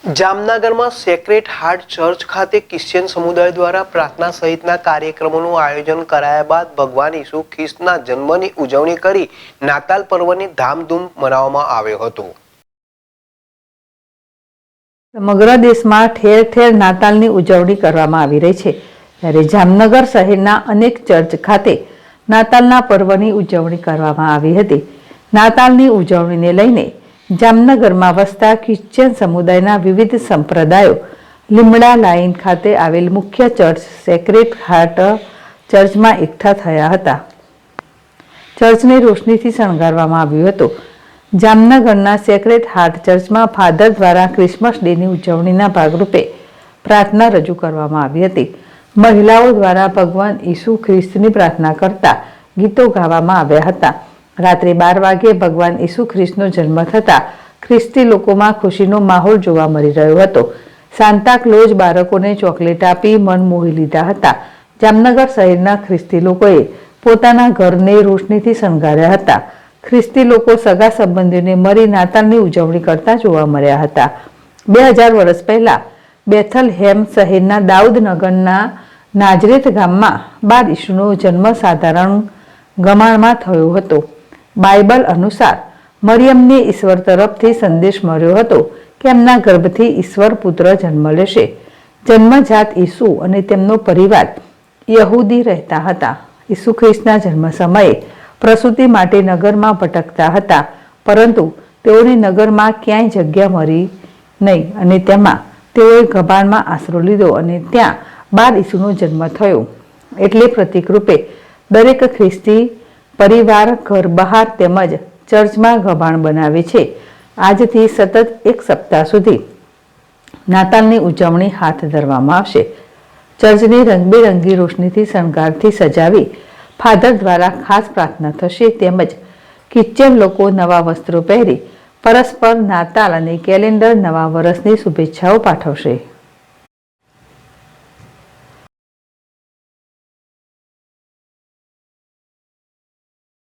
જામનગરમાં sacred heart church ખાતે Christian સમુદાય દ્વારા પ્રાર્થના સહિતના કાર્યક્રમોનું આયોજન કરાયા બાદ ભગવાન ઈસુ ખ્રિસ્તના જન્મની ઉજવણી કરી નાતાલ પર્વની ધામધૂમ મનાવવામાં આવ્યો હતો। સમગ્ર દેશમાં ઠેર ઠેર નાતાલની ઉજવણી કરવામાં આવી રહી છે, ત્યારે જામનગર શહેરના અનેક ચર્ચ ખાતે નાતાલના પર્વની ઉજવણી કરવામાં આવી હતી। નાતાલની ઉજવણીને લઈને જામનગરમાં વસતા ક્રિશ્ચિયન સમુદાયના વિવિધ સંપ્રદાયો લીમડા લાઇન ખાતે આવેલ મુખ્ય ચર્ચ સેક્રેડ હાર્ટ ચર્ચમાં એકઠા થયા હતા। ચર્ચને રોશનીથી શણગારવામાં આવ્યું હતું। જામનગરના સેક્રેડ હાર્ટ ચર્ચમાં ફાધર દ્વારા ક્રિસમસ ડેની ઉજવણીના ભાગરૂપે પ્રાર્થના રજૂ કરવામાં આવી હતી। મહિલાઓ દ્વારા ભગવાન ઈસુ ખ્રિસ્તની પ્રાર્થના કરતા ગીતો ગાવામાં આવ્યા હતા। રાત્રે 12 વાગ્યે ભગવાન ઈસુ ખ્રિસ્તનો જન્મ થતાં ખ્રિસ્તી લોકોમાં ખુશીનો માહોલ જોવા મળી રહ્યો હતો। સાન્તા ક્લોઝ બાળકોને ચોકલેટ આપી મન મોહી લીધા હતા। જામનગર શહેરના ખ્રિસ્તી લોકોએ પોતાના ઘરને રોશનીથી શણગાર્યા હતા। ખ્રિસ્તી લોકો સગા સંબંધીઓને મળી નાતાલની ઉજવણી કરતા જોવા મળ્યા હતા। 2000 વર્ષ પહેલા બેથલહેમ શહેરના દાઉદનગરના નાઝરેથ ગામમાં બાળ ઈસુનો જન્મ સાધારણ ગમાણમાં થયો હતો। બાઇબલ અનુસાર મરિયમને ઈશ્વર તરફથી સંદેશ મળ્યો હતો કે એમના ગર્ભથી ઈશ્વર પુત્ર જન્મ લેશે। જન્મજાત ઈસુ અને તેમનો પરિવાર યહૂદી રહેતા હતા। ઈસુ ખ્રિસ્તના જન્મ સમયે પ્રસૂતિ માટે નગરમાં ભટકતા હતા, પરંતુ તેઓને નગરમાં ક્યાંય જગ્યા મળી નહીં અને તેમાં તેઓએ ગભાણમાં આશરો લીધો અને ત્યાં બાળ ઈસુનો જન્મ થયો। એટલે પ્રતીક રૂપે દરેક ખ્રિસ્તી પરિવાર ઘર બહાર તેમજ ચર્ચમાં ગભાણ બનાવે છે। આજથી સતત 1 સપ્તાહ સુધી નાતાલની ઉજવણી હાથ ધરવામાં આવશે। ચર્ચને રંગબેરંગી રોશનીથી શણગારથી સજાવી ફાધર દ્વારા ખાસ પ્રાર્થના થશે, તેમજ ક્રિશ્ચિયન લોકો નવા વસ્ત્રો પહેરી પરસ્પર નાતાલ અને કેલેન્ડર નવા વર્ષની શુભેચ્છાઓ પાઠવશે।